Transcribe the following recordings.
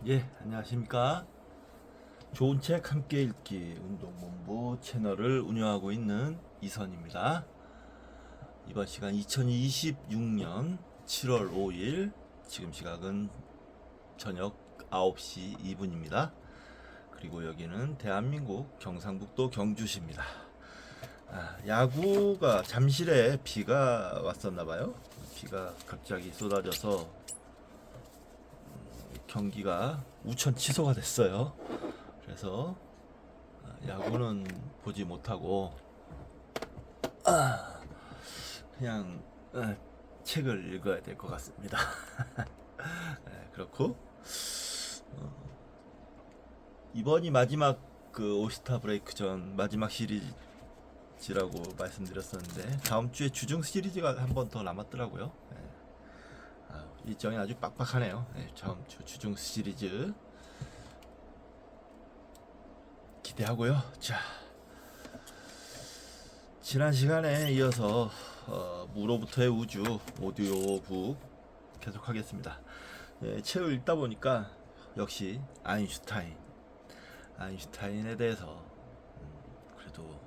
예, 안녕하십니까. 좋은 책 함께 읽기 운동본부 채널을 운영하고 있는 이선입니다. 이번 시간 2026년 7월 5일, 지금 시각은 저녁 9시 2분입니다. 그리고 여기는 대한민국 경상북도 경주시입니다. 야구가 잠실에 비가 왔었나봐요. 비가 갑자기 쏟아져서 경기가 우천 취소가 됐어요. 그래서 야구는 보지 못하고 그냥 책을 읽어야 될 것 같습니다. 네, 그렇고 이번이 마지막 그 오스타 브레이크 전 마지막 시리즈라고 말씀드렸었는데 다음 주에 주중 시리즈가 한 번 더 남았더라고요. 네. 일정이 아주 빡빡하네요. 네, 다음 주 주중 시리즈 기대하고요. 자, 지난 시간에 이어서 무로부터의 우주 오디오북 계속하겠습니다. 책을 읽다 보니까 역시 아인슈타인에 대해서 그래도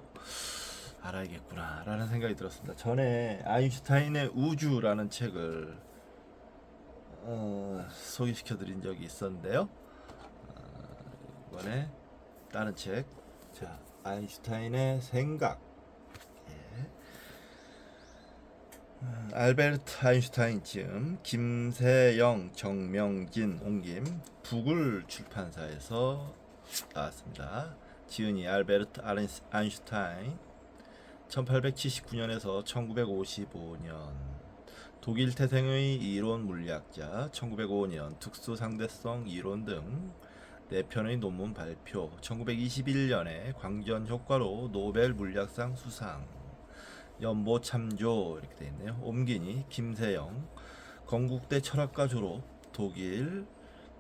알아야겠구나 라는 생각이 들었습니다. 전에 아인슈타인의 우주라는 책을 소개시켜 드린 적이 있었는데요. 이번에 다른 책, 자, 아인슈타인의 생각. 예. 알베르트 아인슈타인 쯤 김세영, 정명진 옮김 북을 출판사에서 나왔습니다. 지은이 알베르트 아인슈타인 1879년에서 1955년 독일 태생의 이론 물리학자 1905년 특수상대성 이론 등 4편의 논문 발표 1921년에 광전 효과로 노벨 물리학상 수상 연보 참조 이렇게 되어 있네요. 옮기니 김세영 건국대 철학과 졸업 독일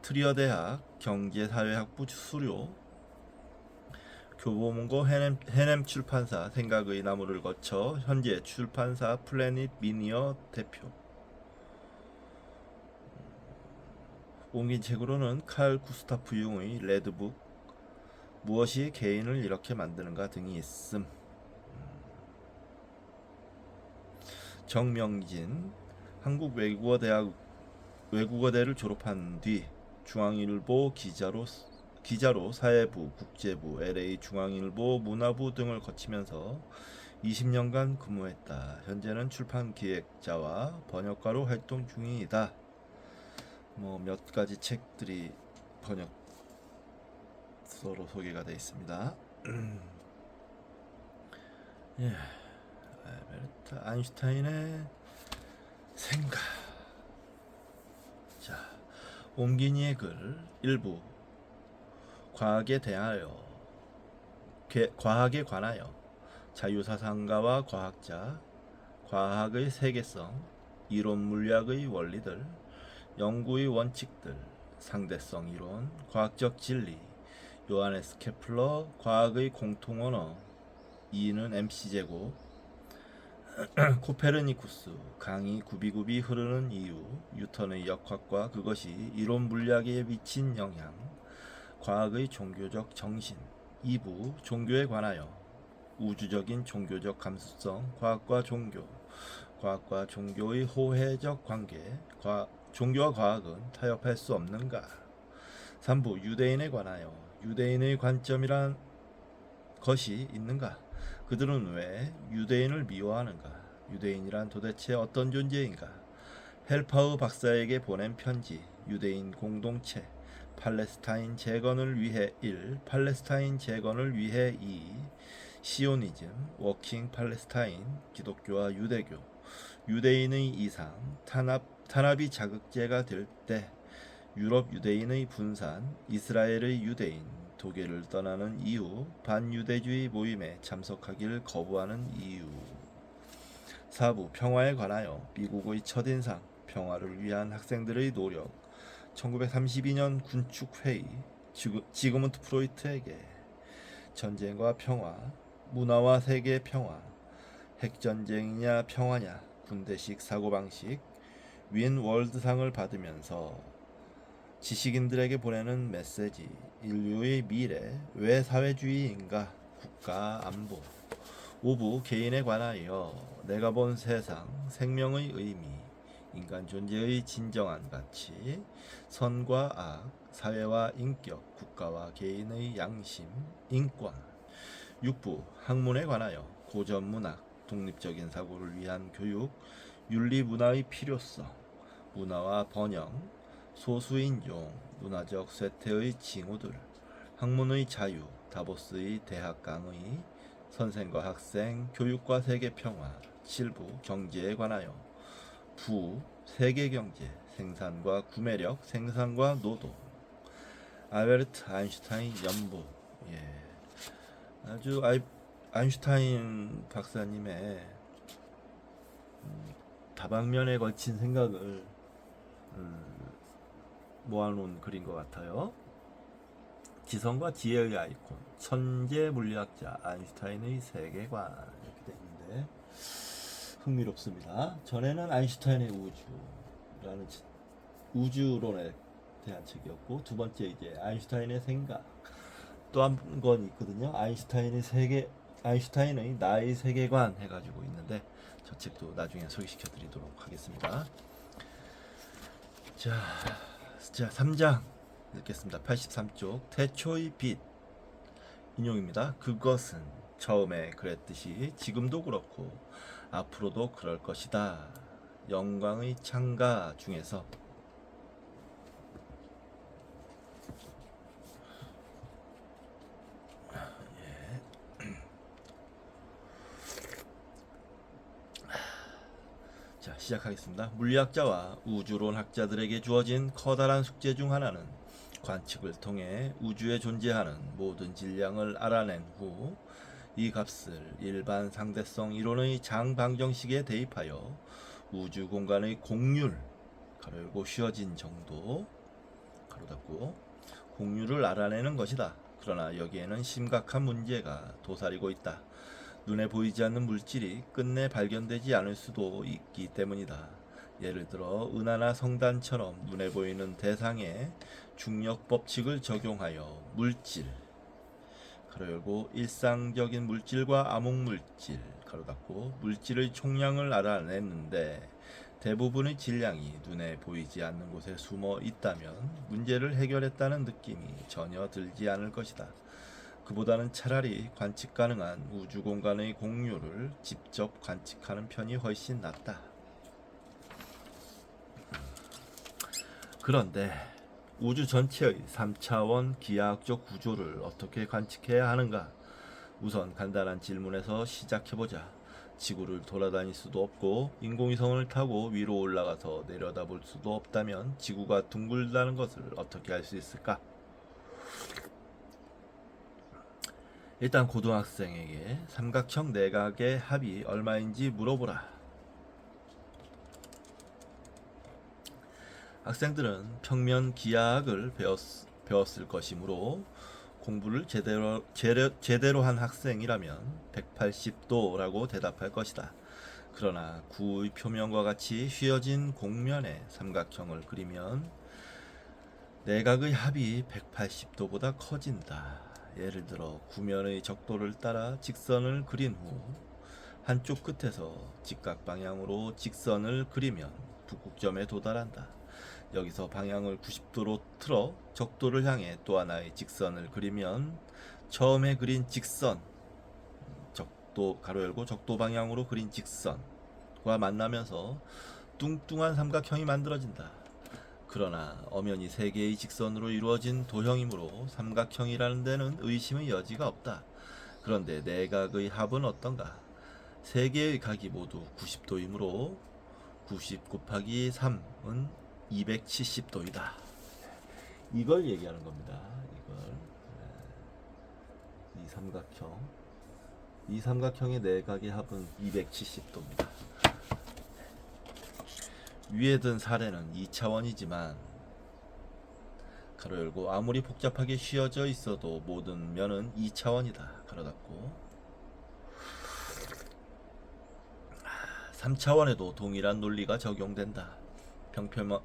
트리어 대학 경제사회학부 수료 교보문고 해냄 출판사 생각의 나무를 거쳐 현재 출판사 플래닛 미니어 대표. 옮긴 책으로는 칼 구스타프 융의 레드북 무엇이 개인을 이렇게 만드는가 등이 있음. 정명진 외국어대를 졸업한 뒤 중앙일보 기자로 사회부, 국제부, LA 중앙일보, 문화부 등을 거치면서 20년간 근무했다. 현재는 출판 기획자와 번역가로 활동 중이다. 몇 가지 책들이 번역서로 소개가 되어 있습니다. 예, 알베르트 아인슈타인의 생각. 자, 옮기니의 글 일부 과학에 관하여 자유사상가와 과학자, 과학의 세계성, 이론 물리학의 원리들, 연구의 원칙들, 상대성 이론, 과학적 진리, 요하네스 케플러, 과학의 공통언어, E는 MC 제곱, 코페르니쿠스, 강이 굽이굽이 흐르는 이유, 뉴턴의 역학과 그것이 이론 물리학에 미친 영향, 과학의 종교적 정신, 2부 종교에 관하여 우주적인 종교적 감수성, 과학과 종교의 호혜적 관계, 종교와 과학은 타협할 수 없는가. 3부 유대인에 관하여 유대인의 관점이란 것이 있는가. 그들은 왜 유대인을 미워하는가. 유대인이란 도대체 어떤 존재인가. 헬파우 박사에게 보낸 편지, 유대인 공동체, 팔레스타인 재건을 위해 1, 팔레스타인 재건을 위해 2, 시오니즘, 워킹 팔레스타인, 기독교와 유대교, 유대인의 이상, 탄압이 자극제가 될 때, 유럽 유대인의 분산, 이스라엘의 유대인, 독일을 떠나는 이유, 반유대주의 모임에 참석하기를 거부하는 이유. 4부 평화에 관하여 미국의 첫인상, 평화를 위한 학생들의 노력, 1932년 군축회의, 지그문트 프로이트에게 전쟁과 평화, 문화와 세계 평화, 핵전쟁이냐 평화냐, 군대식 사고방식, 윈 월드상을 받으면서 지식인들에게 보내는 메시지. 인류의 미래, 왜 사회주의인가? 국가 안보. 5부 개인에 관하여 내가 본 세상, 생명의 의미, 인간 존재의 진정한 가치, 선과 악, 사회와 인격, 국가와 개인의 양심, 인권. 6부 학문에 관하여 고전 문학, 독립적인 사고를 위한 교육, 윤리 문화의 필요성, 문화와 번영, 소수인종, 문화적 쇠퇴의 징후들, 학문의 자유, 다보스의 대학 강의, 선생과 학생, 교육과 세계 평화, 7부 경제에 관하여 부, 세계 경제, 생산과 구매력, 생산과 노동, 알베르트 아인슈타인 연구. 예, 아주 아인슈타인 박사님의 다방면에 걸친 생각을 모아놓은 글인 것 같아요. 지성과 지혜의 아이콘, 천재 물리학자 아인슈타인의 세계관, 이렇게 되어 있는데 흥미롭습니다. 전에는 아인슈타인의 우주라는 우주론에 대한 책이었고, 두 번째 이제 아인슈타인의 생각, 또 한 권 있거든요. 아인슈타인의 나의 세계관 해가지고 있는데, 저 책도 나중에 소개시켜 드리도록 하겠습니다. 자 3장 읽겠습니다. 83쪽 태초의 빛 인용입니다. 그것은 처음에 그랬듯이 지금도 그렇고 앞으로도 그럴 것이다. 영광의 창가 중에서 자, 시작하겠습니다. 물리학자와 우주론 학자들에게 주어진 커다란 숙제 중 하나는 관측을 통해 우주에 존재하는 모든 질량을 알아낸 후 이 값을 일반 상대성 이론의 장방정식에 대입하여 우주 공간의 공률 가로 열고 쉬어진 정도 가로 닫고 공률을 알아내는 것이다. 그러나 여기에는 심각한 문제가 도사리고 있다. 눈에 보이지 않는 물질이 끝내 발견되지 않을 수도 있기 때문이다. 예를 들어 은하나 성단처럼 눈에 보이는 대상에 중력 법칙을 적용하여 물질 가로 열고 일상적인 물질과 암흑물질 가로 닫고 물질의 총량을 알아냈는데 대부분의 질량이 눈에 보이지 않는 곳에 숨어 있다면 문제를 해결했다는 느낌이 전혀 들지 않을 것이다. 그보다는 차라리 관측 가능한 우주 공간의 공률을 직접 관측하는 편이 훨씬 낫다. 그런데 우주 전체의 3차원 기하학적 구조를 어떻게 관측해야 하는가? 우선 간단한 질문에서 시작해보자. 지구를 돌아다닐 수도 없고 인공위성을 타고 위로 올라가서 내려다볼 수도 없다면 지구가 둥글다는 것을 어떻게 알 수 있을까? 일단 고등학생에게 삼각형 내각의 합이 얼마인지 물어보라. 학생들은 평면 기하학을 배웠을 것이므로 공부를 제대로 한 학생이라면 180도라고 대답할 것이다. 그러나 구의 표면과 같이 휘어진 공면에 삼각형을 그리면 내각의 합이 180도보다 커진다. 예를 들어 구면의 적도를 따라 직선을 그린 후 한쪽 끝에서 직각 방향으로 직선을 그리면 북극점에 도달한다. 여기서 방향을 90도로 틀어 적도를 향해 또 하나의 직선을 그리면 처음에 그린 직선, 적도 가로 열고 적도 방향으로 그린 직선과 만나면서 뚱뚱한 삼각형이 만들어진다. 그러나 엄연히 세 개의 직선으로 이루어진 도형이므로 삼각형이라는 데는 의심의 여지가 없다. 그런데 내각의 합은 어떤가? 세 개의 각이 모두 90도이므로 90 곱하기 3은 270도이다. 이걸 얘기하는 겁니다. 이 삼각형의 내각의 합은 270도입니다. 위에 든 사례는 2차원이지만 가로 열고 아무리 복잡하게 휘어져 있어도 모든 면은 2차원이다. 가로 닫고 3차원에도 동일한 논리가 적용된다.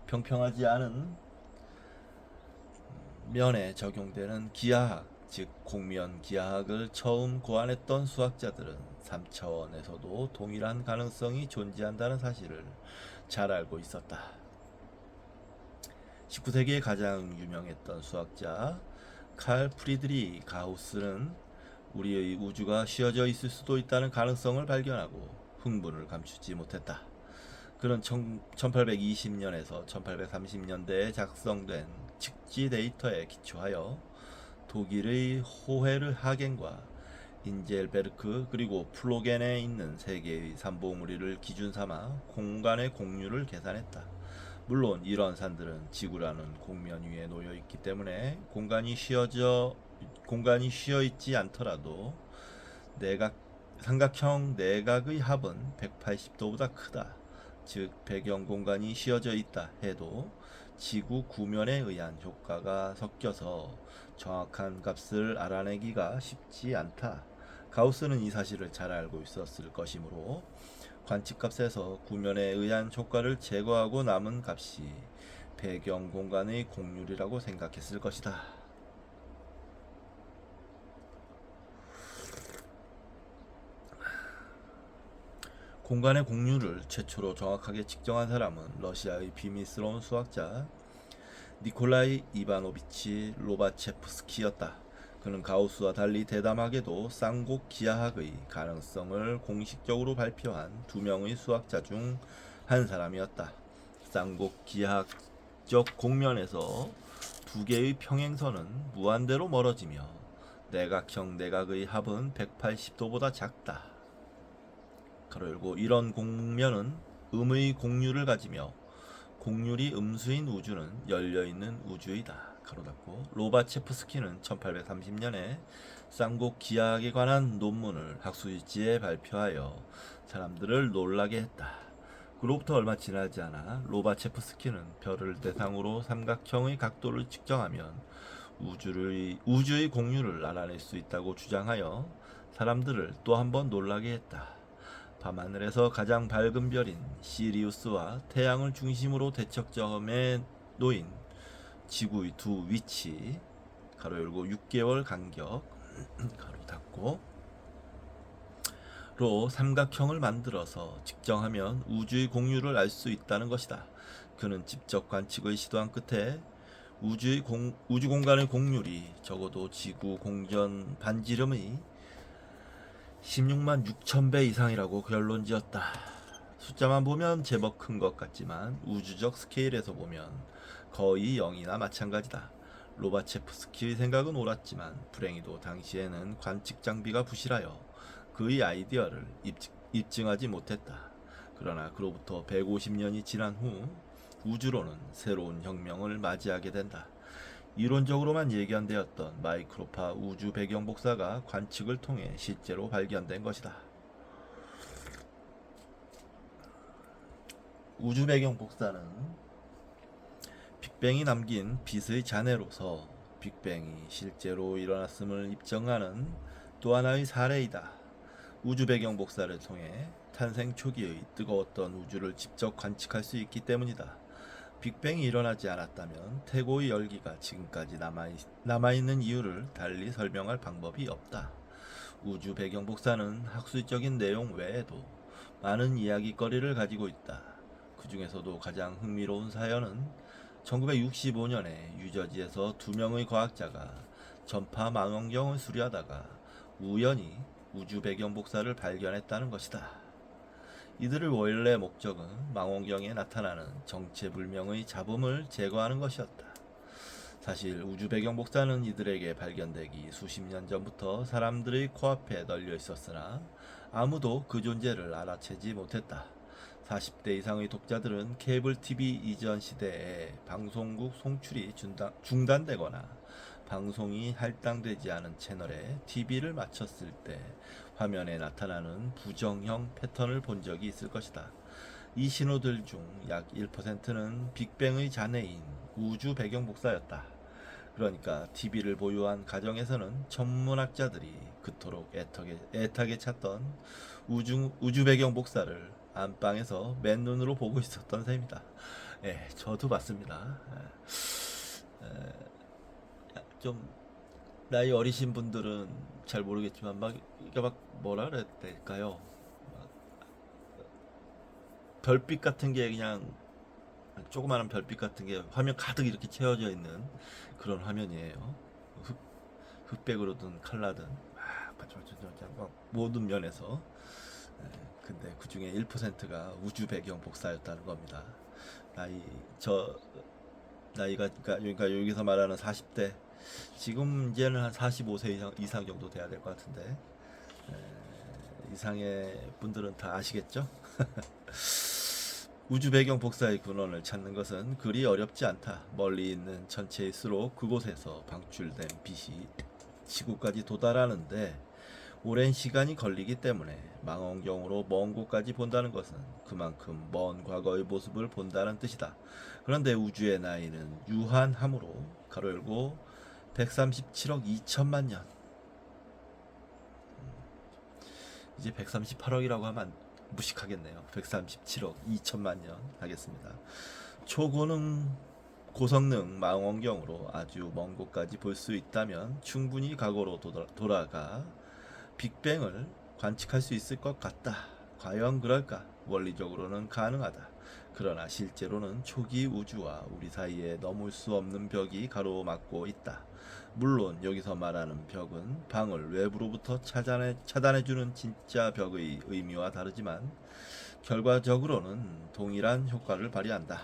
평평하지 않은 면에 적용되는 기하학, 즉 공면 기하학을 처음 고안했던 수학자들은 3차원에서도 동일한 가능성이 존재한다는 사실을 잘 알고 있었다. 19세기에 가장 유명했던 수학자 칼 프리드리 가우스는 우리의 우주가 휘어져 있을 수도 있다는 가능성을 발견하고 흥분을 감추지 못했다. 그는 1820년에서 1830년대에 작성된 측지 데이터에 기초하여 독일의 호헤르 하겐과 인젤베르크 그리고 플로겐에 있는 세 개의 산봉우리를 기준 삼아 공간의 공률을 계산했다. 물론 이런 산들은 지구라는 공면 위에 놓여 있기 때문에 공간이 쉬어 있지 않더라도 삼각형 내각의 합은 180도보다 크다. 즉 배경 공간이 휘어져 있다 해도 지구 구면에 의한 효과가 섞여서 정확한 값을 알아내기가 쉽지 않다. 가우스는 이 사실을 잘 알고 있었을 것이므로 관측값에서 구면에 의한 효과를 제거하고 남은 값이 배경 공간의 공률이라고 생각했을 것이다. 공간의 공률을 최초로 정확하게 측정한 사람은 러시아의 비밀스러운 수학자 니콜라이 이바노비치 로바체프스키였다. 그는 가우스와 달리 대담하게도 쌍곡 기하학의 가능성을 공식적으로 발표한 두 명의 수학자 중 한 사람이었다. 쌍곡 기하학적 공면에서 두 개의 평행선은 무한대로 멀어지며 내각형 내각의 합은 180도보다 작다. 가로 열고 이런 공면은 음의 공률을 가지며 공률이 음수인 우주는 열려있는 우주이다. 가로 닫고 로바체프스키는 1830년에 쌍곡 기하학에 관한 논문을 학술지에 발표하여 사람들을 놀라게 했다. 그로부터 얼마 지나지 않아 로바체프스키는 별을 대상으로 삼각형의 각도를 측정하면 우주의 공률을 알아낼 수 있다고 주장하여 사람들을 또 한 번 놀라게 했다. 밤하늘에서 가장 밝은 별인 시리우스와 태양을 중심으로 대척점에 놓인 지구의 두 위치 가로 열고 6개월 간격 가로 닫고 로 삼각형을 만들어서 측정하면 우주의 공률을 알 수 있다는 것이다. 그는 직접 관측을 시도한 끝에 우주 공간의 공률이 적어도 지구 공전 반지름의 16만 6천 배 이상이라고 결론지었다. 숫자만 보면 제법 큰 것 같지만 우주적 스케일에서 보면 거의 0이나 마찬가지다. 로바체프스키의 생각은 옳았지만 불행히도 당시에는 관측 장비가 부실하여 그의 아이디어를 입증하지 못했다. 그러나 그로부터 150년이 지난 후 우주로는 새로운 혁명을 맞이하게 된다. 이론적으로만 예견되었던 마이크로파 우주 배경 복사가 관측을 통해 실제로 발견된 것이다. 우주 배경 복사는 빅뱅이 남긴 빛의 잔해로서 빅뱅이 실제로 일어났음을 입증하는 또 하나의 사례이다. 우주 배경 복사를 통해 탄생 초기의 뜨거웠던 우주를 직접 관측할 수 있기 때문이다. 빅뱅이 일어나지 않았다면 태고의 열기가 지금까지 남아있는 이유를 달리 설명할 방법이 없다. 우주 배경 복사는 학술적인 내용 외에도 많은 이야기거리를 가지고 있다. 그 중에서도 가장 흥미로운 사연은 1965년에 유저지에서 두 명의 과학자가 전파 망원경을 수리하다가 우연히 우주 배경 복사를 발견했다는 것이다. 이들의 원래 목적은 망원경에 나타나는 정체불명의 잡음을 제거하는 것이었다. 사실 우주 배경 복사는 이들에게 발견되기 수십 년 전부터 사람들의 코앞에 널려 있었으나 아무도 그 존재를 알아채지 못했다. 40대 이상의 독자들은 케이블 TV 이전 시대에 방송국 송출이 중단되거나 방송이 할당되지 않은 채널에 TV를 맞췄을 때 화면에 나타나는 부정형 패턴을 본 적이 있을 것이다. 이 신호들 중 약 1%는 빅뱅의 잔해인 우주 배경 복사였다. 그러니까 TV를 보유한 가정에서는 천문학자들이 그토록 애타게 찾던 우주 배경 복사를 안방에서 맨눈으로 보고 있었던 셈이다. 예, 저도 봤습니다. 좀 나이 어리신 분들은 잘 모르겠지만 막 이게 막 뭐라 그래야 될까요? 막 별빛 같은 게 그냥 조그마한 별빛 같은 게 화면 가득 이렇게 채워져 있는 그런 화면이에요. 흑, 흑백으로든 칼라든 막 반짝반짝 막 모든 면에서. 근데 그 중에 1%가 우주 배경 복사였다는 겁니다. 나이 저 나이가 그러니까 여기서 말하는 40대, 지금 이제는 한 45세 이상 정도 돼야 될 것 같은데 이상의 분들은 다 아시겠죠? 우주 배경 복사의 근원을 찾는 것은 그리 어렵지 않다. 멀리 있는 천체일수록 그곳에서 방출된 빛이 지구까지 도달하는데 오랜 시간이 걸리기 때문에 망원경으로 먼 곳까지 본다는 것은 그만큼 먼 과거의 모습을 본다는 뜻이다. 그런데 우주의 나이는 유한하므로 가로 열고 137억 2천만 년. 이제 138억이라고 하면 무식하겠네요. 137억 2천만 년 하겠습니다. 초고능 고성능 망원경으로 아주 먼 곳까지 볼 수 있다면 충분히 과거로 돌아가 빅뱅을 관측할 수 있을 것 같다. 과연 그럴까? 원리적으로는 가능하다. 그러나 실제로는 초기 우주와 우리 사이에 넘을 수 없는 벽이 가로막고 있다. 물론 여기서 말하는 벽은 방을 외부로부터 차단해주는 진짜 벽의 의미와 다르지만 결과적으로는 동일한 효과를 발휘한다.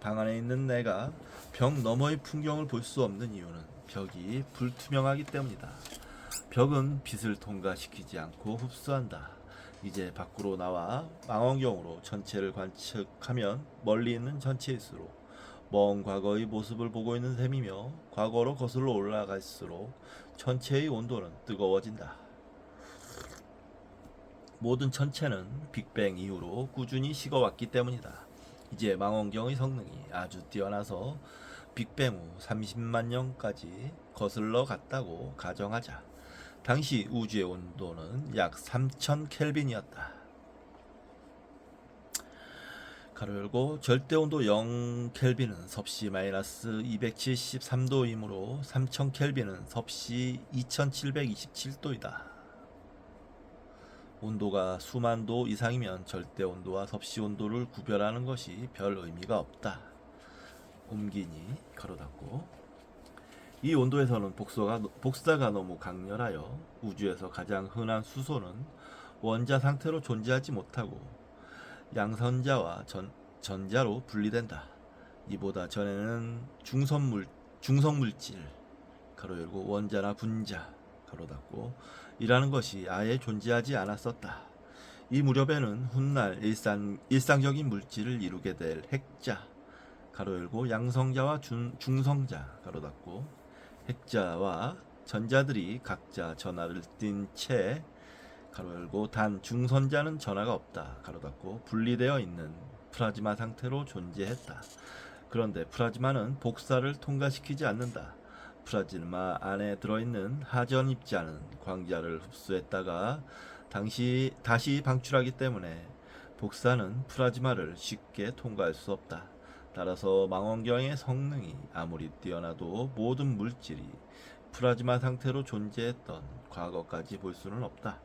방 안에 있는 내가 벽 너머의 풍경을 볼 수 없는 이유는 벽이 불투명하기 때문이다. 벽은 빛을 통과시키지 않고 흡수한다. 이제 밖으로 나와 망원경으로 전체를 관측하면 멀리 있는 전체일수록 먼 과거의 모습을 보고 있는 셈이며 과거로 거슬러 올라갈수록 전체의 온도는 뜨거워진다. 모든 천체는 빅뱅 이후로 꾸준히 식어왔기 때문이다. 이제 망원경의 성능이 아주 뛰어나서 빅뱅 후 30만 년까지 거슬러 갔다고 가정하자. 당시 우주의 온도는 약 3000 켈빈이었다. 가로 열고 절대 온도 0 켈빈은 섭씨 마이너스 273도이므로 3000 켈빈은 섭씨 2727도이다. 온도가 수만 도 이상이면 절대 온도와 섭씨 온도를 구별하는 것이 별 의미가 없다. 옮기니 가로 닫고. 이 온도에서는 복사가 너무 강렬하여 우주에서 가장 흔한 수소는 원자 상태로 존재하지 못하고 양선자와 전자로 분리된다. 이보다 전에는 중성물질 가로 열고 원자나 분자 가로 닫고 이라는 것이 아예 존재하지 않았었다. 이 무렵에는 훗날 일상적인 물질을 이루게 될 핵자 가로 열고 양성자와 중성자 가로 닫고 핵자와 전자들이 각자 전하를 띤 채 가로 열고 단 중선자는 전하가 없다 가로 닫고 분리되어 있는 플라즈마 상태로 존재했다. 그런데 플라즈마는 복사를 통과시키지 않는다. 플라즈마 안에 들어있는 하전 입자는 광자를 흡수했다가 다시 방출하기 때문에 복사는 플라즈마를 쉽게 통과할 수 없다. 따라서 망원경의 성능이 아무리 뛰어나도 모든 물질이 플라즈마 상태로 존재했던 과거까지 볼 수는 없다.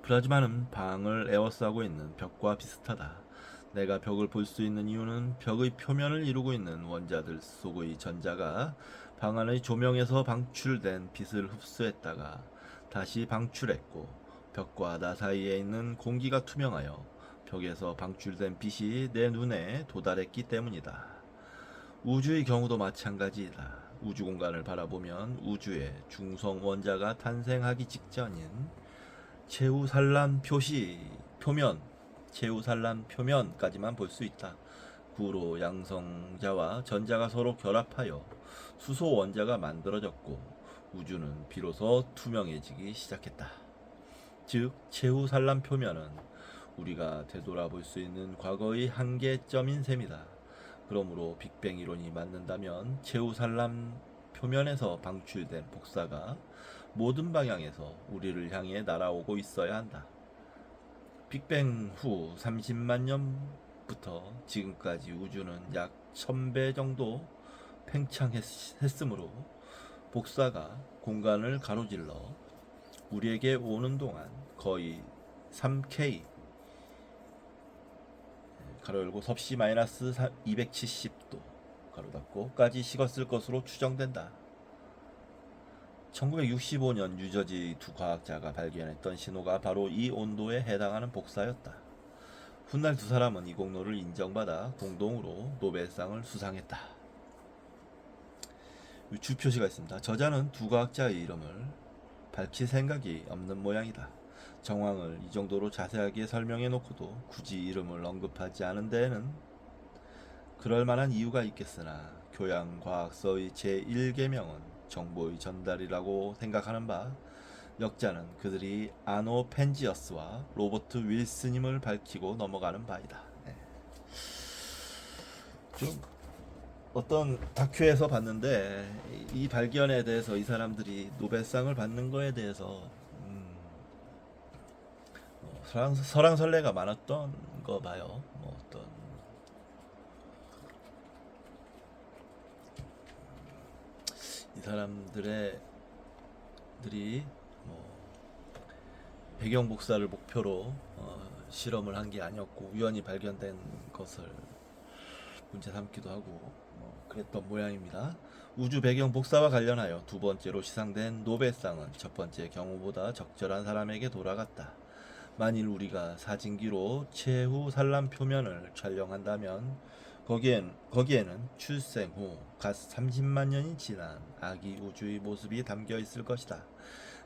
플라즈마는 방을 에워싸고 있는 벽과 비슷하다. 내가 벽을 볼 수 있는 이유는 벽의 표면을 이루고 있는 원자들 속의 전자가 방 안의 조명에서 방출된 빛을 흡수했다가 다시 방출했고 벽과 나 사이에 있는 공기가 투명하여 벽에서 방출된 빛이 내 눈에 도달했기 때문이다. 우주의 경우도 마찬가지이다. 우주 공간을 바라보면 우주에 중성 원자가 탄생하기 직전인 제후산란 표면까지만 볼 수 있다. 구로 양성자와 전자가 서로 결합하여 수소 원자가 만들어졌고 우주는 비로소 투명해지기 시작했다. 즉 제후산란 표면은 우리가 되돌아볼 수 있는 과거의 한계점인 셈이다. 그러므로 빅뱅 이론이 맞는다면 제후산란 표면에서 방출된 복사가 모든 방향에서 우리를 향해 날아오고 있어야 한다. 빅뱅 후 30만 년 시작부터 지금까지 우주는 약 1000배 정도 팽창했으므로 복사가 공간을 가로질러 우리에게 오는 동안 거의 3K 가로 열고 섭씨 마이너스 270도 가로 닫고까지 식었을 것으로 추정된다. 1965년 뉴저지 두 과학자가 발견했던 신호가 바로 이 온도에 해당하는 복사였다. 훗날 두 사람은 이 공로를 인정받아 공동으로 노벨상을 수상했다. 주표시가 있습니다. 저자는 두 과학자의 이름을 밝힐 생각이 없는 모양이다. 정황을 이 정도로 자세하게 설명해 놓고도 굳이 이름을 언급하지 않은 데에는 그럴 만한 이유가 있겠으나 교양과학서의 제1계명은 정보의 전달이라고 생각하는 바 역자는 그들이 아노 펜지어스와 로버트 윌슨임을 밝히고 넘어가는 바이다. 네. 좀 어떤 다큐에서 봤는데 이 발견에 대해서 이 사람들이 노벨상을 받는 거에 대해서 설왕설래가 많았던 거 봐요. 뭐 어떤 이 사람들이 뭐 배경 복사를 목표로 실험을 한 게 아니었고 우연히 발견된 것을 문제 삼기도 하고 그랬던 모양입니다. 우주 배경 복사와 관련하여 두 번째로 시상된 노벨상은 첫 번째 경우보다 적절한 사람에게 돌아갔다. 만일 우리가 사진기로 최후 산란 표면을 촬영한다면 거기에는 출생 후 갓 30만 년이 지난 아기 우주의 모습이 담겨 있을 것이다.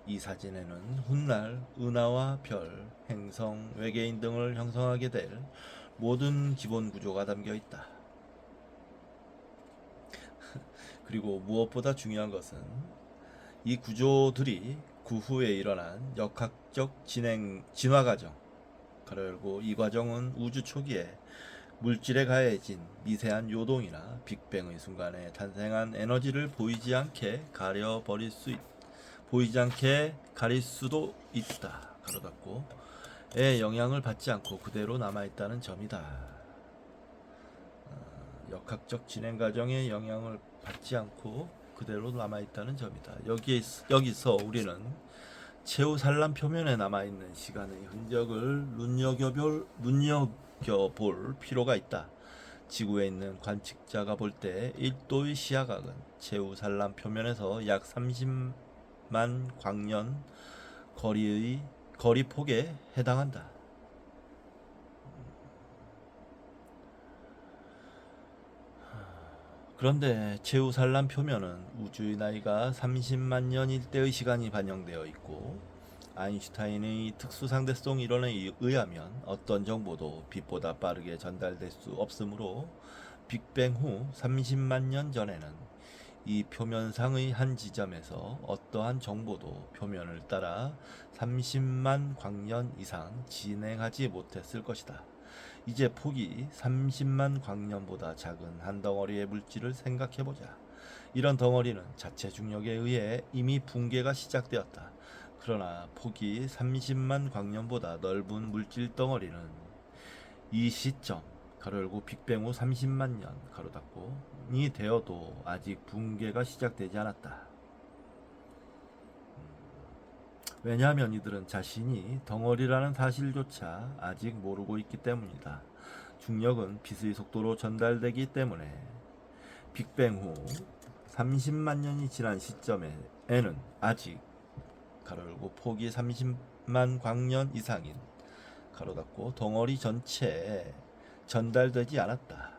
이 사진에는 훗날 은하와 별, 행성, 외계인 등을 형성하게 될 모든 기본 구조가 담겨 있다. 그리고 무엇보다 중요한 것은 이 구조들이 그 후에 일어난 역학적 진화 과정, 가로 열고 이 과정은 우주 초기에 물질에 가해진 미세한 요동이나 빅뱅의 순간에 탄생한 에너지를 보이지 않게 가릴 수도 있다. 가로 닫고 의 영향을 받지 않고 그대로 남아있다는 점이다. 역학적 진행 과정에 영향을 받지 않고 그대로 남아있다는 점이다. 여기서 우리는 최후 산란 표면에 남아있는 시간의 흔적을 눈여겨볼 필요가 있다. 지구에 있는 관측자가 볼 때 1도의 시야각은 최후 산란 표면에서 약 30만 광년 거리폭에 해당한다. 그런데 최후 산란 표면은 우주의 나이가 30만 년일 때의 시간이 반영되어 있고 아인슈타인의 특수상대성 이론에 의하면 어떤 정보도 빛보다 빠르게 전달될 수 없으므로 빅뱅 후 30만 년 전에는 이 표면상의 한 지점에서 어떠한 정보도 표면을 따라 30만 광년 이상 진행하지 못했을 것이다. 이제 폭이 30만 광년보다 작은 한 덩어리의 물질을 생각해보자. 이런 덩어리는 자체 중력에 의해 이미 붕괴가 시작되었다. 그러나 폭이 30만 광년보다 넓은 물질 덩어리는 이 시점 가로 열고 빅뱅 후 30만 년 가로 닫고이 되어도 아직 붕괴가 시작되지 않았다. 왜냐하면 이들은 자신이 덩어리라는 사실조차 아직 모르고 있기 때문이다. 중력은 빛의 속도로 전달되기 때문에 빅뱅 후 30만 년이 지난 시점에는 아직 가로 열고 폭이 30만 광년 이상인 가로 닫고 덩어리 전체에 전달되지 않았다.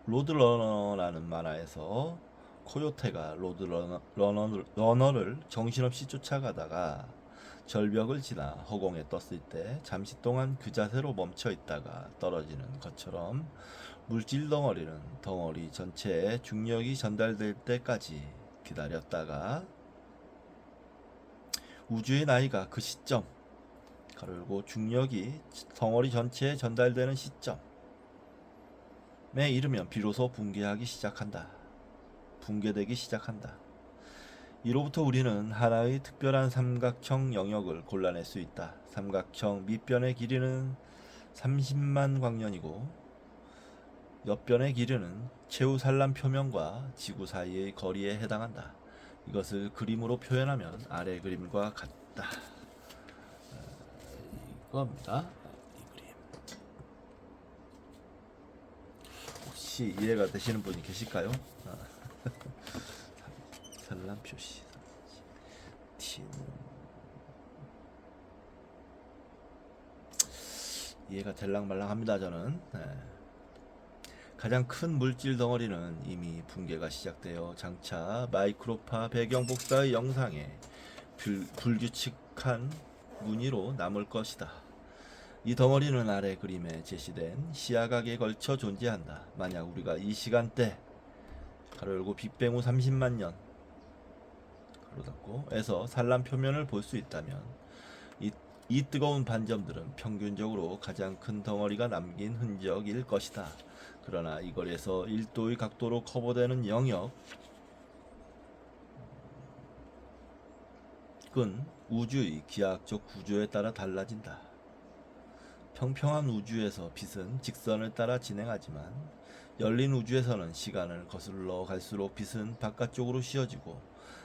로드러너라는 만화에서 코요테가 로드러너를 정신없이 쫓아가다가 절벽을 지나 허공에 떴을 때 잠시 동안 그 자세로 멈춰 있다가 떨어지는 것처럼 물질 덩어리는 덩어리 전체에 중력이 전달될 때까지 기다렸다가 우주의 나이가 그 시점 가로 열고 중력이 덩어리 전체에 전달되는 시점에 이르면 비로소 붕괴되기 시작한다. 이로부터 우리는 하나의 특별한 삼각형 영역을 골라낼 수 있다. 삼각형 밑변의 길이는 30만 광년이고 옆변의 길이는 최우산란 표면과 지구 사이의 거리에 해당한다. 이것을 그림으로 표현하면 아래 그림과 같다. 이겁니다. 이 그림. 혹시 이해가 되시는 분이 계실까요? 산란 표시. T는 이해가 될랑말랑합니다. 저는. 가장 큰 물질 덩어리는 이미 붕괴가 시작되어 장차 마이크로파 배경 복사의 영상에 불규칙한 무늬로 남을 것이다. 이 덩어리는 아래 그림에 제시된 시야각에 걸쳐 존재한다. 만약 우리가 이 시간대 가로 열고 빅뱅 후 30만 년 가로 닫고 에서 산란 표면을 볼 수 있다면 이 뜨거운 반점들은 평균적으로 가장 큰 덩어리가 남긴 흔적일 것이다. 그러나 이 거리에서 1도의 각도로 커버되는 영역은 우주의 기하학적 구조에 따라 달라진다. 평평한 우주에서 빛은 직선을 따라 진행하지만 열린 우주에서는 시간을 거슬러 갈수록 빛은 바깥쪽으로 휘어지고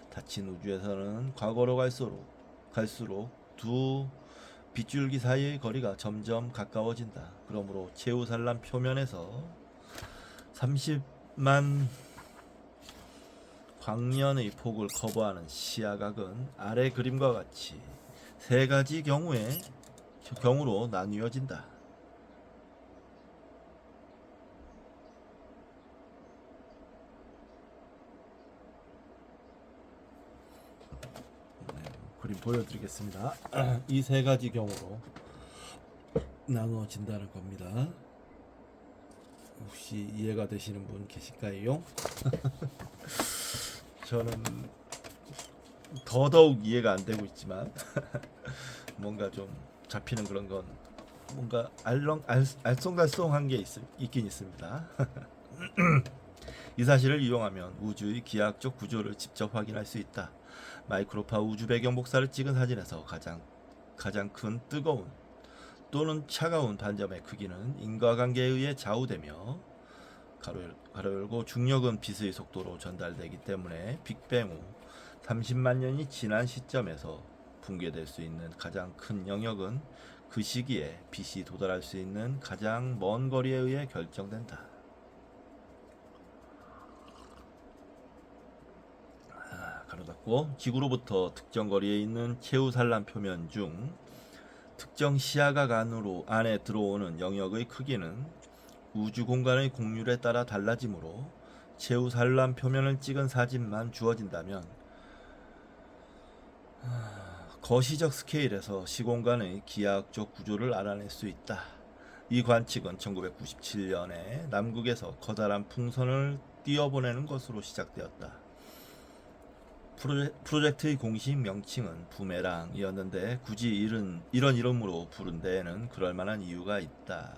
닫힌 우주에서는 과거로 갈수록 두 빗줄기 사이의 거리가 점점 가까워진다. 그러므로 최우산란 표면에서 30만 광년의 폭을 커버하는 시야각은 아래 그림과 같이 세 가지 경우로 나뉘어진다. 그림 보여드리겠습니다. 이 세 가지 경우로 나누어진다는 겁니다. 혹시 이해가 되시는 분 계실까요? 저는 더더욱 이해가 안 되고 있지만 뭔가 좀 잡히는 그런 건 뭔가 알쏭달쏭한 게 있긴 있습니다. 이 사실을 이용하면 우주의 기하학적 구조를 직접 확인할 수 있다. 마이크로파 우주 배경 복사를 찍은 사진에서 가장 큰 뜨거운 또는 차가운 반점의 크기는 인과관계에 의해 좌우되며 가로 열고 중력은 빛의 속도로 전달되기 때문에 빅뱅 후 30만 년이 지난 시점에서 붕괴될 수 있는 가장 큰 영역은 그 시기에 빛이 도달할 수 있는 가장 먼 거리에 의해 결정된다. 가로 닫고 지구로부터 특정 거리에 있는 최우산란 표면 중 특정 시야각 안에 들어오는 영역의 크기는 우주 공간의 곡률에 따라 달라지므로 최우산란 표면을 찍은 사진만 주어진다면 거시적 스케일에서 시공간의 기하학적 구조를 알아낼 수 있다. 이 관측은 1997년에 남극에서 커다란 풍선을 띄어보내는 것으로 시작되었다. 프로젝트의 공식 명칭은 부메랑이었는데 굳이 이런 이름으로 부른 데에는 그럴 만한 이유가 있다.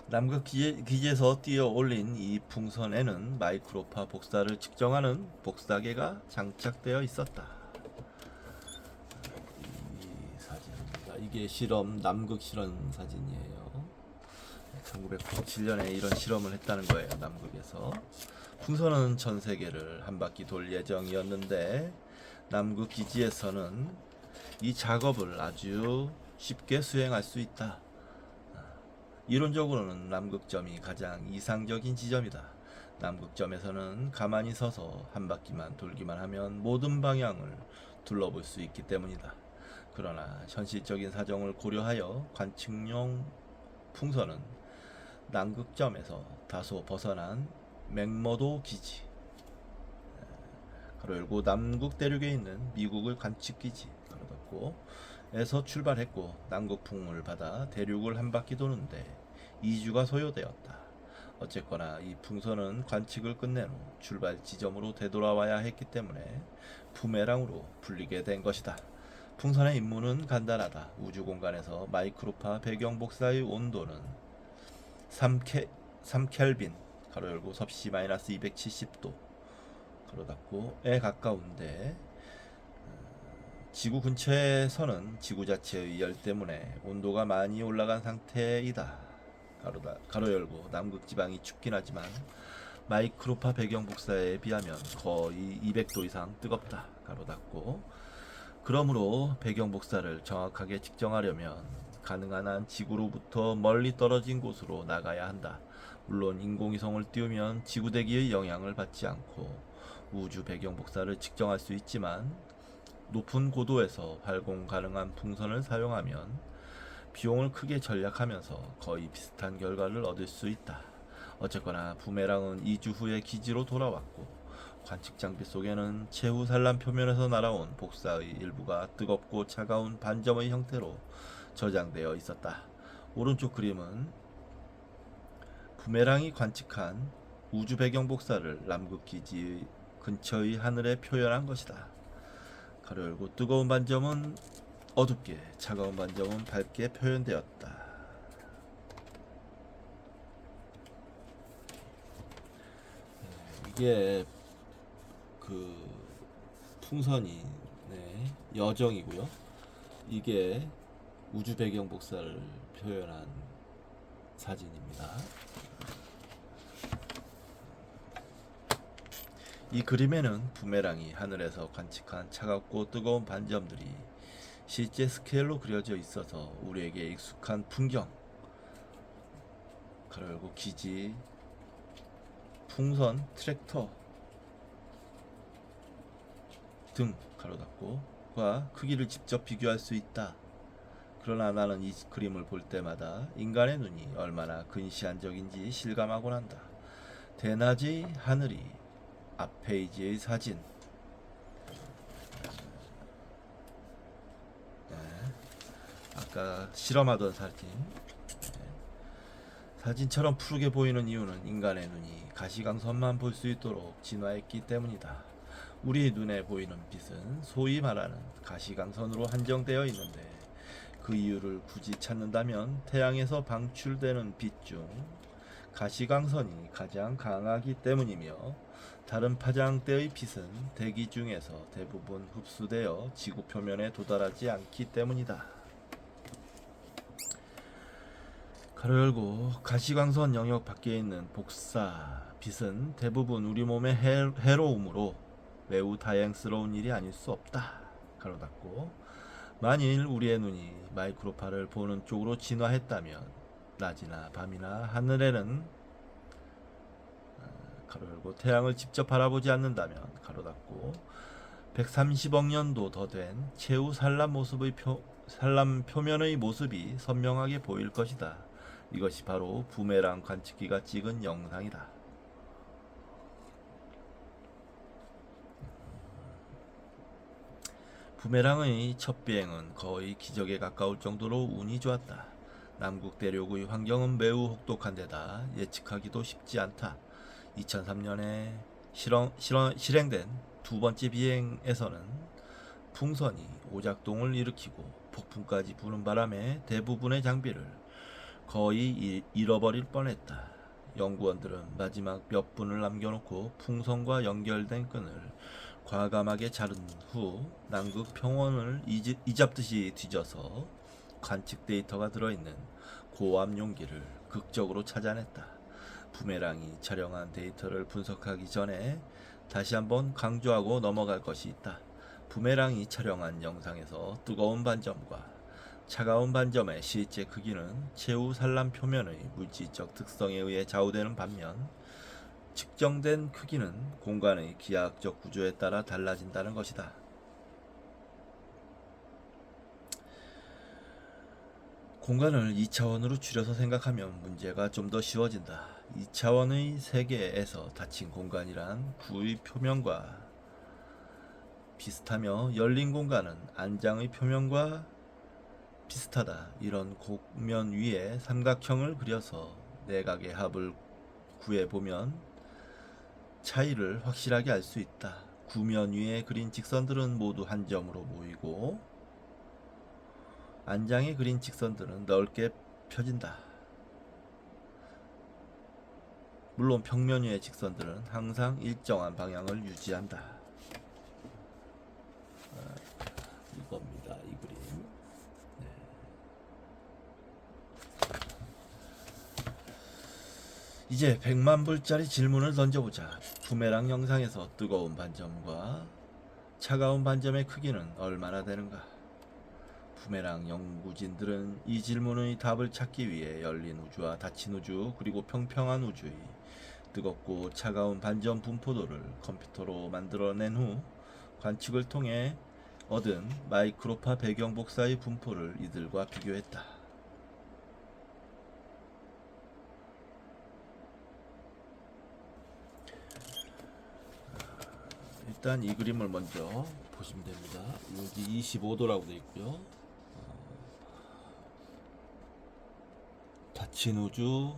남극 기지에서 띄어 올린 이 풍선에는 마이크로파 복사를 측정하는 복사계가 장착되어 있었다. 이게 남극 실험 사진이에요. 1997년에 이런 실험을 했다는 거예요. 남극에서. 풍선은 전 세계를 한 바퀴 돌 예정이었는데 남극 기지에서는 이 작업을 아주 쉽게 수행할 수 있다. 이론적으로는 남극점이 가장 이상적인 지점이다. 남극점에서는 가만히 서서 한 바퀴만 돌기만 하면 모든 방향을 둘러볼 수 있기 때문이다. 그러나 현실적인 사정을 고려하여 관측용 풍선은 남극점에서 다소 벗어난 맥머도 기지 가로 열고 남극 대륙에 있는 미국의 관측기지 가로 닫고 에서 출발했고 남극풍을 받아 대륙을 한 바퀴 도는데 2주가 소요되었다. 어쨌거나 이 풍선은 관측을 끝낸 후 출발 지점으로 되돌아와야 했기 때문에 부메랑으로 불리게 된 것이다. 풍선의 임무는 간단하다. 우주 공간에서 마이크로파 배경 복사의 온도는 3켈빈 가로 열고 섭씨 마이너스 270도 가로 닫고에 가까운데, 지구 근처에서는 지구 자체의 열 때문에 온도가 많이 올라간 상태이다. 가로 열고 남극 지방이 춥긴 하지만 마이크로파 배경 복사에 비하면 거의 200도 이상 뜨겁다. 가로 닫고 그러므로 배경 복사를 정확하게 측정하려면 가능한 한 지구로부터 멀리 떨어진 곳으로 나가야 한다. 물론 인공위성을 띄우면 지구 대기의 영향을 받지 않고 우주 배경 복사를 측정할 수 있지만 높은 고도에서 활공 가능한 풍선을 사용하면 비용을 크게 절약하면서 거의 비슷한 결과를 얻을 수 있다. 어쨌거나 부메랑은 2주 후에 기지로 돌아왔고 관측 장비 속에는 최후 산란 표면에서 날아온 복사의 일부가 뜨겁고 차가운 반점의 형태로 저장되어 있었다. 오른쪽 그림은 부메랑이 관측한 우주 배경 복사를 남극 기지 근처의 하늘에 표현한 것이다. 가로 열고 뜨거운 반점은 어둡게, 차가운 반점은 밝게 표현되었다. 이게 그 풍선이 여정이고요. 이게 우주 배경 복사를 표현한 사진입니다. 이 그림에는 부메랑이 하늘에서 관측한 차갑고 뜨거운 반점들이 실제 스케일로 그려져 있어서 우리에게 익숙한 풍경, 가로 열고 기지, 풍선, 트랙터 등 가로 닫고과 크기를 직접 비교할 수 있다. 그러나 나는 이 그림을 볼 때마다 인간의 눈이 얼마나 근시안적인지 실감하곤 한다. 대낮의 하늘이 앞 페이지의 사진. 아까 실험하던 사진. 사진처럼 푸르게 보이는 이유는 인간의 눈이 가시광선만 볼 수 있도록 진화했기 때문이다. 우리 눈에 보이는 빛은 소위 말하는 가시광선으로 한정되어 있는데, 그 이유를 굳이 찾는다면 태양에서 방출되는 빛 중 가시광선이 가장 강하기 때문이며, 다른 파장대의 빛은 대기 중에서 대부분 흡수되어 지구 표면에 도달하지 않기 때문이다. 가로 열고 가시광선 영역 밖에 있는 복사 빛은 대부분 우리 몸에 해로움으로 매우 다행스러운 일이 아닐 수 없다. 가로 닫고 만일 우리의 눈이 마이크로파를 보는 쪽으로 진화했다면 낮이나 밤이나 하늘에는 가로 열고 태양을 직접 바라보지 않는다면 가로 닫고 130억 년도 더 된 최후 산란 표면의 모습이 선명하게 보일 것이다. 이것이 바로 부메랑 관측기가 찍은 영상이다. 부메랑의 첫 비행은 거의 기적에 가까울 정도로 운이 좋았다. 남극 대륙의 환경은 매우 혹독한 데다 예측하기도 쉽지 않다. 2003년에 실행된 두 번째 비행에서는 풍선이 오작동을 일으키고 폭풍까지 부는 바람에 대부분의 장비를 거의 잃어버릴 뻔했다. 연구원들은 마지막 몇 분을 남겨놓고 풍선과 연결된 끈을 과감하게 자른 후 남극 평원을 이잡듯이 뒤져서 관측 데이터가 들어있는 고압 용기를 극적으로 찾아냈다. 부메랑이 촬영한 데이터를 분석하기 전에 다시 한번 강조하고 넘어갈 것이 있다. 부메랑이 촬영한 영상에서 뜨거운 반점과 차가운 반점의 실제 크기는 최후 산란 표면의 물질적 특성에 의해 좌우되는 반면, 측정된 크기는 공간의 기하학적 구조에 따라 달라진다는 것이다. 공간을 2차원으로 줄여서 생각하면 문제가 좀 더 쉬워진다. 2차원의 세계에서 닫힌 공간이란 구의 표면과 비슷하며, 열린 공간은 안장의 표면과 비슷하다. 이런 곡면 위에 삼각형을 그려서 내각의 합을 구해보면 차이를 확실하게 알 수 있다. 구면 위에 그린 직선들은 모두 한 점으로 모이고 안장에 그린 직선들은 넓게 펴진다. 물론 평면 위의 직선들은 항상 일정한 방향을 유지한다. 이겁니다. 이 그림. 이제 100만 불짜리 질문을 던져보자. 부메랑 영상에서 뜨거운 반점과 차가운 반점의 크기는 얼마나 되는가? 부메랑 연구진들은 이 질문의 답을 찾기 위해 열린 우주와 닫힌 우주 그리고 평평한 우주의 뜨겁고 차가운 반점 분포도를 컴퓨터로 만들어낸 후 관측을 통해 얻은 마이크로파 배경 복사의 분포를 이들과 비교했다. 일단 이 그림을 먼저 보시면 됩니다. 여기 25도라고 되어 있고요. 닫힌 우주,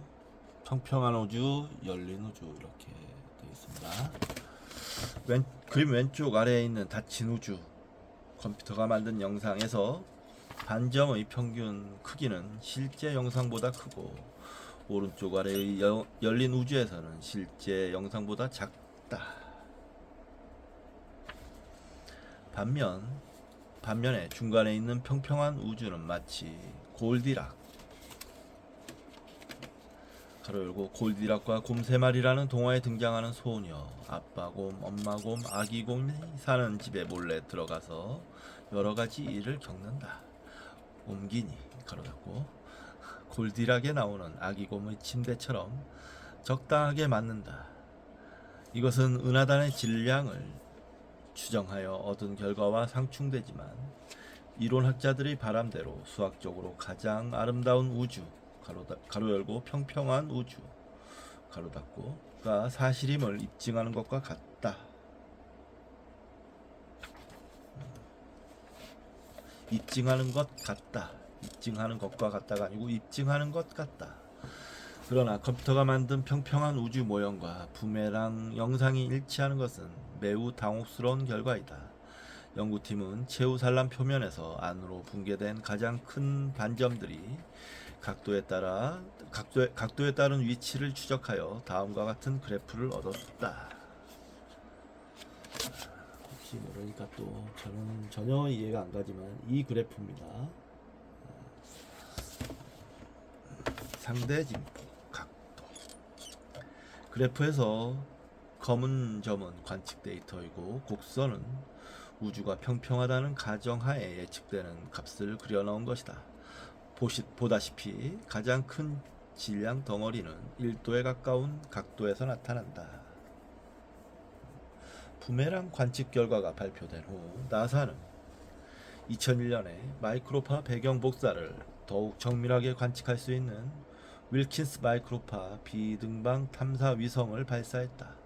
평평한 우주, 열린 우주 이렇게 되어 있습니다. 그림 왼쪽 아래에 있는 닫힌 우주, 컴퓨터가 만든 영상에서 반점의 평균 크기는 실제 영상보다 크고 오른쪽 아래의 열린 우주에서는 실제 영상보다 작다. 반면에 중간에 있는 평평한 우주는 마치 골디락 가로 열고 골디락과 곰 3마리라는 동화에 등장하는 소녀, 아빠곰, 엄마곰, 아기곰이 사는 집에 몰래 들어가서 여러가지 일을 겪는다. 옮기니 가로 닫고 골디락에 나오는 아기곰의 침대처럼 적당하게 맞는다. 이것은 은하단의 질량을 추정하여 얻은 결과와 상충되지만 이론학자들의 바람대로 수학적으로 가장 아름다운 우주 가로 열고 평평한 우주 가로 닫고가 사실임을 입증하는 것과 같다. 입증하는 것과 같다가 아니고 입증하는 것 같다. 그러나 컴퓨터가 만든 평평한 우주 모형과 부메랑 영상이 일치하는 것은 매우 당혹스러운 결과이다. 연구팀은 최우산란 표면에서 안으로 붕괴된 가장 큰 반점들이 각도에 따른 위치를 추적하여 다음과 같은 그래프를 얻었다. 혹시 모르니까 또 저는 전혀 이해가 안 가지만 이 그래프입니다. 상대 진폭 각도. 그래프에서 검은 점은 관측 데이터이고 곡선은 우주가 평평하다는 가정하에 예측되는 값을 그려넣은 것이다. 보다시피 가장 큰 질량 덩어리는 1도에 가까운 각도에서 나타난다. 부메랑 관측 결과가 발표된 후 나사는 2001년에 마이크로파 배경 복사를 더욱 정밀하게 관측할 수 있는 윌킨스 마이크로파 비등방 탐사 위성을 발사했다.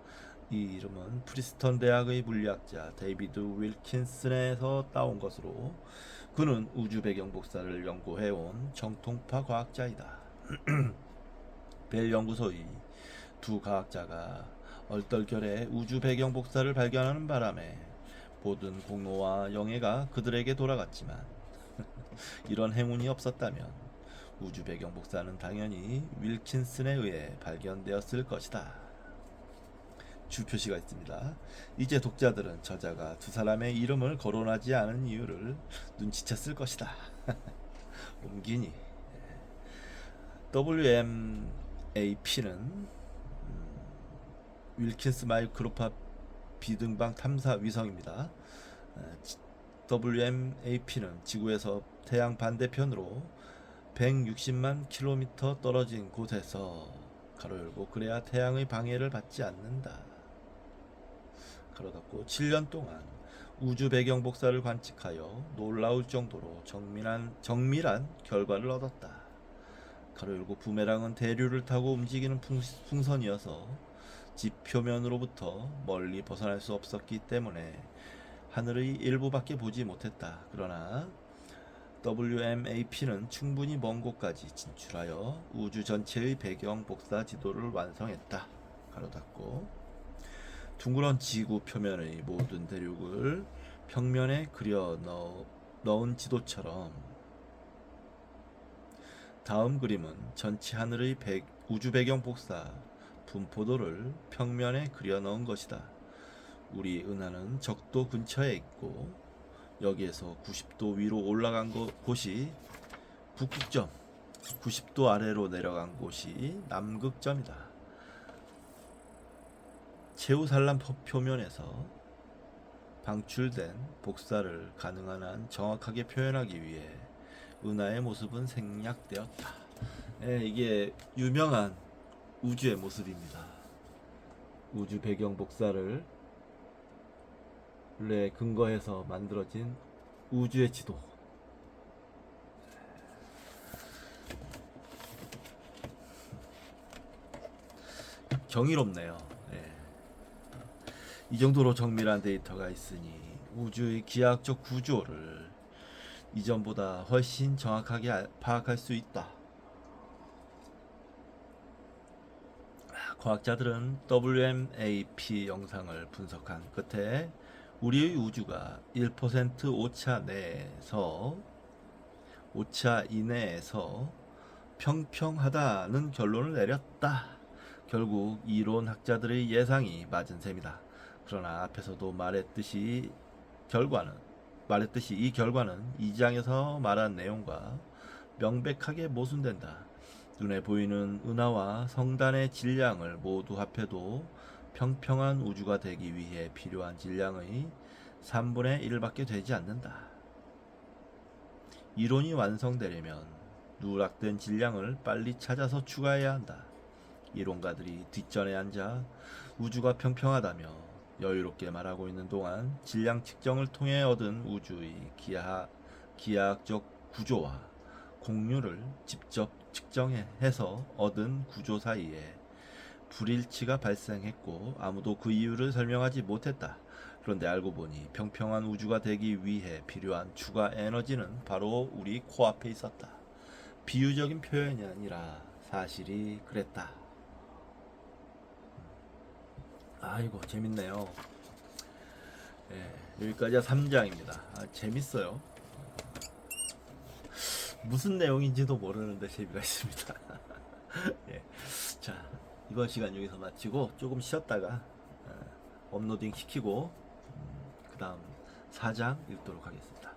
이 이름은 프리스턴 대학의 물리학자 데이비드 윌킨슨에서 따온 것으로 그는 우주 배경 복사를 연구해온 정통파 과학자이다. 벨 연구소의 두 과학자가 얼떨결에 우주 배경 복사를 발견하는 바람에 모든 공로와 영예가 그들에게 돌아갔지만 이런 행운이 없었다면 우주 배경 복사는 당연히 윌킨슨에 의해 발견되었을 것이다. 주표시가 있습니다. 이제 독자들은 저자가 두 사람의 이름을 거론하지 않은 이유를 눈치챘을 것이다. 옮기니 WMAP는 윌킨스 마이크로파 비등방 탐사 위성입니다. WMAP는 지구에서 태양 반대편으로 160만 킬로미터 떨어진 곳에서 가로 열고 그래야 태양의 방해를 받지 않는다. 가로 닫고 7년 동안 우주 배경 복사를 관측하여 놀라울 정도로 정밀한 결과를 얻었다. 가로 열고 부메랑은 대류를 타고 움직이는 풍선이어서 집 표면으로부터 멀리 벗어날 수 없었기 때문에 하늘의 일부밖에 보지 못했다. 그러나 WMAP는 충분히 먼 곳까지 진출하여 우주 전체의 배경 복사 지도를 완성했다. 가로 닫고 둥그런 지구 표면의 모든 대륙을 평면에 그려 넣은 지도처럼 다음 그림은 전체 하늘의 우주 배경 복사 분포도를 평면에 그려 넣은 것이다. 우리 은하는 적도 근처에 있고 여기에서 90도 위로 올라간 곳이 북극점, 90도 아래로 내려간 곳이 남극점이다. 최우산란 표면에서 방출된 복사를 가능한 한 정확하게 표현하기 위해 은하의 모습은 생략되었다. 이게 유명한 우주의 모습입니다. 우주 배경 복사를 근거해서 만들어진 우주의 지도. 경이롭네요. 이 정도로 정밀한 데이터가 있으니 우주의 기하학적 구조를 이전보다 훨씬 정확하게 파악할 수 있다. 과학자들은 WMAP 영상을 분석한 끝에 우리의 우주가 1% 오차 이내에서 평평하다는 결론을 내렸다. 결국 이론학자들의 예상이 맞은 셈이다. 그러나 앞에서도 말했듯이 이 결과는 2장에서 말한 내용과 명백하게 모순된다. 눈에 보이는 은하와 성단의 질량을 모두 합해도 평평한 우주가 되기 위해 필요한 질량의 3분의 1밖에 되지 않는다. 이론이 완성되려면 누락된 질량을 빨리 찾아서 추가해야 한다. 이론가들이 뒷전에 앉아 우주가 평평하다며 여유롭게 말하고 있는 동안 질량 측정을 통해 얻은 우주의 기하학적 구조와 공률을 직접 측정해서 얻은 구조 사이에 불일치가 발생했고 아무도 그 이유를 설명하지 못했다. 그런데 알고 보니 평평한 우주가 되기 위해 필요한 추가 에너지는 바로 우리 코앞에 있었다. 비유적인 표현이 아니라 사실이 그랬다. 아이고 재밌네요. 여기까지가 3장입니다. 재밌어요. 무슨 내용인지도 모르는데 재미가 있습니다. 자, 이번 시간 여기서 마치고 조금 쉬었다가 업로딩 시키고 그 다음 4장 읽도록 하겠습니다.